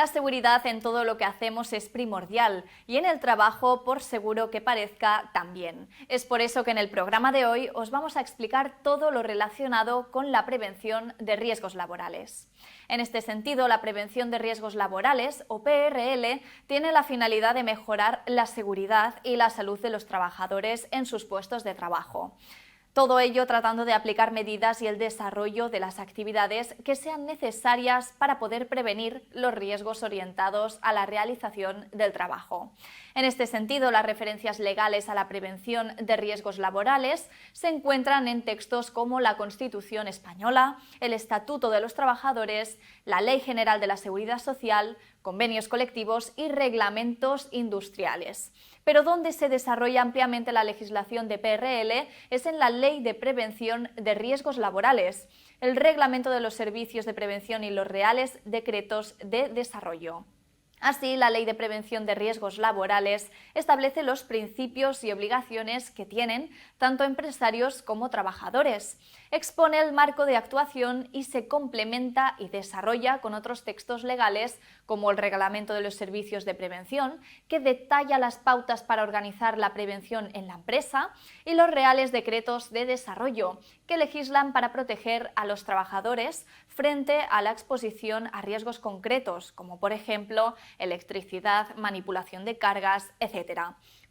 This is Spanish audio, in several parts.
La seguridad en todo lo que hacemos es primordial y en el trabajo, por seguro que parezca, también. Es por eso que en el programa de hoy os vamos a explicar todo lo relacionado con la prevención de riesgos laborales. En este sentido, la prevención de riesgos laborales, o PRL, tiene la finalidad de mejorar la seguridad y la salud de los trabajadores en sus puestos de trabajo. Todo ello tratando de aplicar medidas y el desarrollo de las actividades que sean necesarias para poder prevenir los riesgos orientados a la realización del trabajo. En este sentido, las referencias legales a la prevención de riesgos laborales se encuentran en textos como la Constitución española, el Estatuto de los Trabajadores, la Ley General de la Seguridad Social, convenios colectivos y reglamentos industriales. Pero donde se desarrolla ampliamente la legislación de PRL es en la Ley de Prevención de Riesgos Laborales, el Reglamento de los Servicios de Prevención y los Reales Decretos de Desarrollo. Así, la Ley de Prevención de Riesgos Laborales establece los principios y obligaciones que tienen tanto empresarios como trabajadores. Expone el marco de actuación y se complementa y desarrolla con otros textos legales como el Reglamento de los Servicios de Prevención, que detalla las pautas para organizar la prevención en la empresa, y los Reales Decretos de Desarrollo, que legislan para proteger a los trabajadores frente a la exposición a riesgos concretos, como por ejemplo electricidad, manipulación de cargas, etc.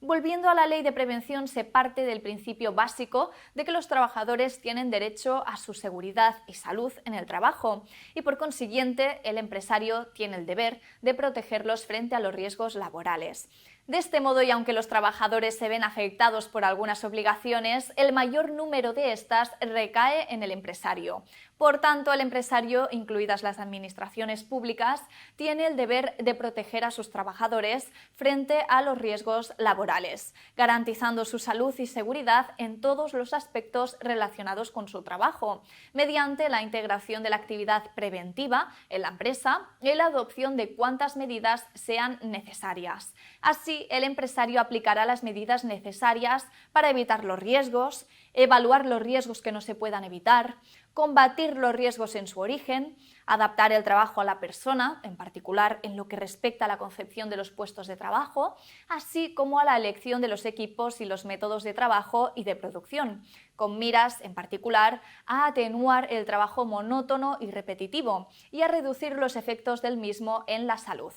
Volviendo a la Ley de Prevención, se parte del principio básico de que los trabajadores tienen derecho a su seguridad y salud en el trabajo y, por consiguiente, el empresario tiene el deber de protegerlos frente a los riesgos laborales. De este modo, y aunque los trabajadores se ven afectados por algunas obligaciones, el mayor número de estas recae en el empresario. Por tanto, el empresario, incluidas las administraciones públicas, tiene el deber de proteger a sus trabajadores frente a los riesgos laborales, garantizando su salud y seguridad en todos los aspectos relacionados con su trabajo, mediante la integración de la actividad preventiva en la empresa y la adopción de cuantas medidas sean necesarias. Así, el empresario aplicará las medidas necesarias para evitar los riesgos, evaluar los riesgos que no se puedan evitar, combatir los riesgos en su origen, adaptar el trabajo a la persona, en particular en lo que respecta a la concepción de los puestos de trabajo, así como a la elección de los equipos y los métodos de trabajo y de producción, con miras, en particular, a atenuar el trabajo monótono y repetitivo y a reducir los efectos del mismo en la salud.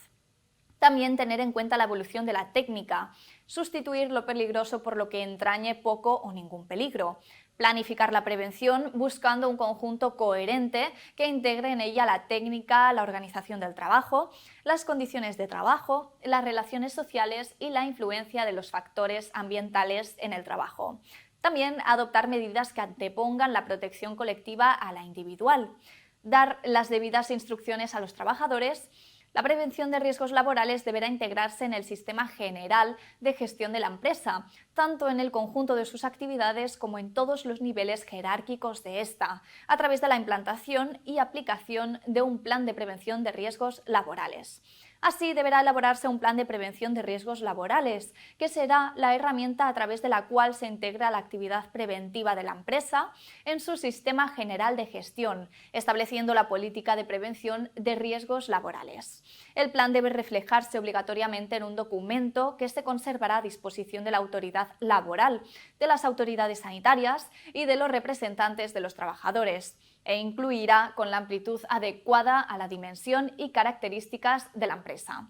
También tener en cuenta la evolución de la técnica, sustituir lo peligroso por lo que entrañe poco o ningún peligro, planificar la prevención buscando un conjunto coherente que integre en ella la técnica, la organización del trabajo, las condiciones de trabajo, las relaciones sociales y la influencia de los factores ambientales en el trabajo. También adoptar medidas que antepongan la protección colectiva a la individual, dar las debidas instrucciones a los trabajadores. La prevención de riesgos laborales deberá integrarse en el sistema general de gestión de la empresa, tanto en el conjunto de sus actividades como en todos los niveles jerárquicos de esta, a través de la implantación y aplicación de un plan de prevención de riesgos laborales. Así, deberá elaborarse un plan de prevención de riesgos laborales, que será la herramienta a través de la cual se integra la actividad preventiva de la empresa en su sistema general de gestión, estableciendo la política de prevención de riesgos laborales. El plan debe reflejarse obligatoriamente en un documento que se conservará a disposición de la autoridad laboral, de las autoridades sanitarias y de los representantes de los trabajadores, e incluirá con la amplitud adecuada a la dimensión y características de la empresa.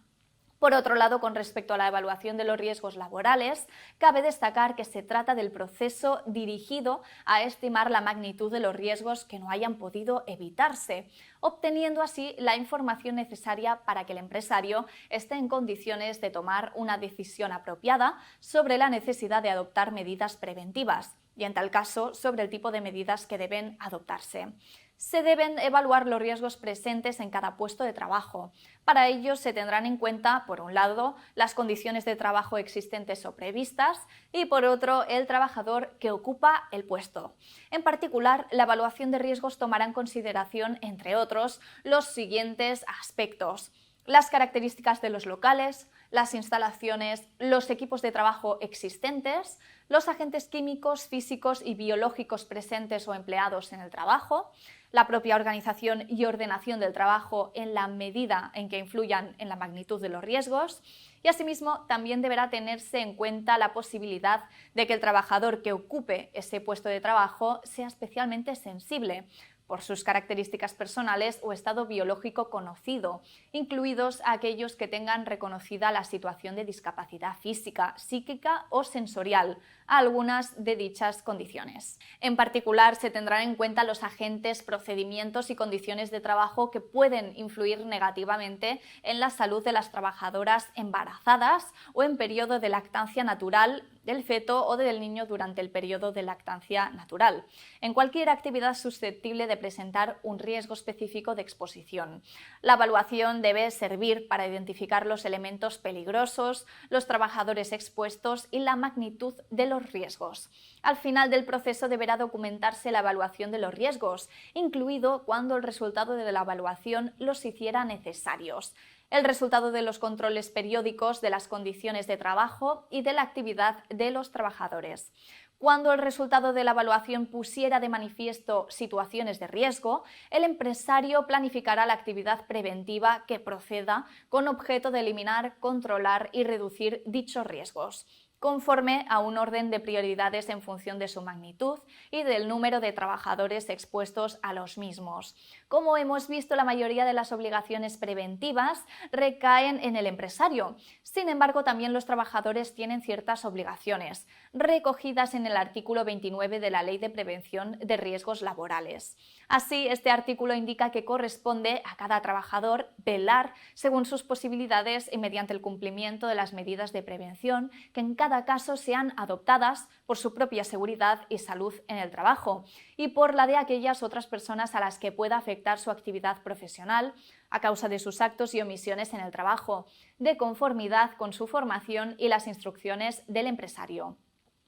Por otro lado, con respecto a la evaluación de los riesgos laborales, cabe destacar que se trata del proceso dirigido a estimar la magnitud de los riesgos que no hayan podido evitarse, obteniendo así la información necesaria para que el empresario esté en condiciones de tomar una decisión apropiada sobre la necesidad de adoptar medidas preventivas y, en tal caso, sobre el tipo de medidas que deben adoptarse. Se deben evaluar los riesgos presentes en cada puesto de trabajo. Para ello se tendrán en cuenta, por un lado, las condiciones de trabajo existentes o previstas y, por otro, el trabajador que ocupa el puesto. En particular, la evaluación de riesgos tomará en consideración, entre otros, los siguientes aspectos: las características de los locales, las instalaciones, los equipos de trabajo existentes, los agentes químicos, físicos y biológicos presentes o empleados en el trabajo, la propia organización y ordenación del trabajo en la medida en que influyan en la magnitud de los riesgos, y asimismo también deberá tenerse en cuenta la posibilidad de que el trabajador que ocupe ese puesto de trabajo sea especialmente sensible por sus características personales o estado biológico conocido, incluidos aquellos que tengan reconocida la situación de discapacidad física, psíquica o sensorial, a algunas de dichas condiciones. En particular, se tendrán en cuenta los agentes, procedimientos y condiciones de trabajo que pueden influir negativamente en la salud de las trabajadoras embarazadas o en periodo de lactancia natural del feto o del niño durante el periodo de lactancia natural, en cualquier actividad susceptible de presentar un riesgo específico de exposición. La evaluación debe servir para identificar los elementos peligrosos, los trabajadores expuestos y la magnitud de los riesgos. Al final del proceso deberá documentarse la evaluación de los riesgos, incluido cuando el resultado de la evaluación los hiciera necesarios, el resultado de los controles periódicos de las condiciones de trabajo y de la actividad de los trabajadores. Cuando el resultado de la evaluación pusiera de manifiesto situaciones de riesgo, el empresario planificará la actividad preventiva que proceda con objeto de eliminar, controlar y reducir dichos riesgos, conforme a un orden de prioridades en función de su magnitud y del número de trabajadores expuestos a los mismos. Como hemos visto, la mayoría de las obligaciones preventivas recaen en el empresario. Sin embargo, también los trabajadores tienen ciertas obligaciones, recogidas en el artículo 29 de la Ley de Prevención de Riesgos Laborales. Así, este artículo indica que corresponde a cada trabajador velar según sus posibilidades y mediante el cumplimiento de las medidas de prevención que en cada caso sean adoptadas por su propia seguridad y salud en el trabajo y por la de aquellas otras personas a las que pueda afectar su actividad profesional a causa de sus actos y omisiones en el trabajo, de conformidad con su formación y las instrucciones del empresario.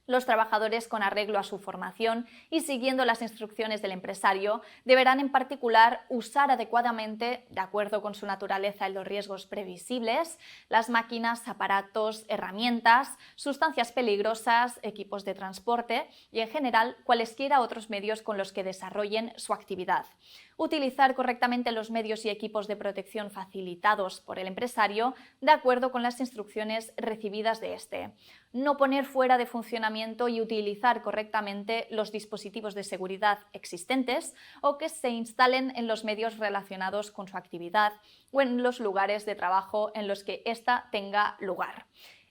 Los trabajadores, con arreglo a su formación y siguiendo las instrucciones del empresario, deberán en particular usar adecuadamente, de acuerdo con su naturaleza y los riesgos previsibles, las máquinas, aparatos, herramientas, sustancias peligrosas, equipos de transporte y, en general, cualesquiera otros medios con los que desarrollen su actividad. Utilizar correctamente los medios y equipos de protección facilitados por el empresario de acuerdo con las instrucciones recibidas de éste. No poner fuera de funcionamiento y utilizar correctamente los dispositivos de seguridad existentes o que se instalen en los medios relacionados con su actividad o en los lugares de trabajo en los que ésta tenga lugar.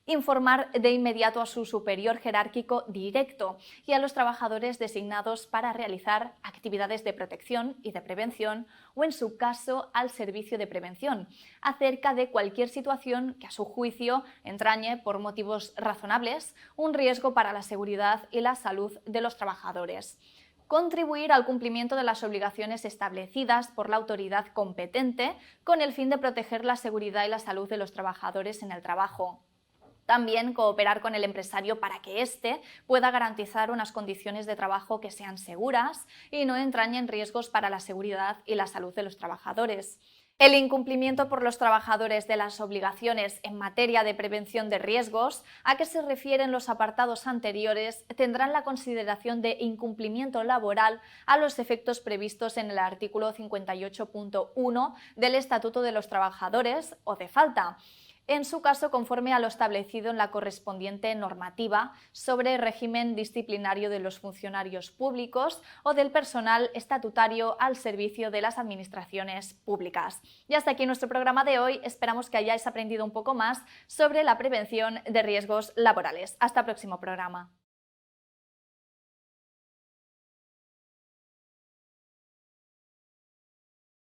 Informar de inmediato a su superior jerárquico directo y a los trabajadores designados para realizar actividades de protección y de prevención o, en su caso, al servicio de prevención, acerca de cualquier situación que a su juicio entrañe, por motivos razonables, un riesgo para la seguridad y la salud de los trabajadores. Contribuir al cumplimiento de las obligaciones establecidas por la autoridad competente con el fin de proteger la seguridad y la salud de los trabajadores en el trabajo. También cooperar con el empresario para que éste pueda garantizar unas condiciones de trabajo que sean seguras y no entrañen riesgos para la seguridad y la salud de los trabajadores. El incumplimiento por los trabajadores de las obligaciones en materia de prevención de riesgos, a que se refieren los apartados anteriores, tendrán la consideración de incumplimiento laboral a los efectos previstos en el artículo 58.1 del Estatuto de los Trabajadores o de falta, en su caso conforme a lo establecido en la correspondiente normativa sobre régimen disciplinario de los funcionarios públicos o del personal estatutario al servicio de las administraciones públicas. Y hasta aquí nuestro programa de hoy. Esperamos que hayáis aprendido un poco más sobre la prevención de riesgos laborales. Hasta el próximo programa.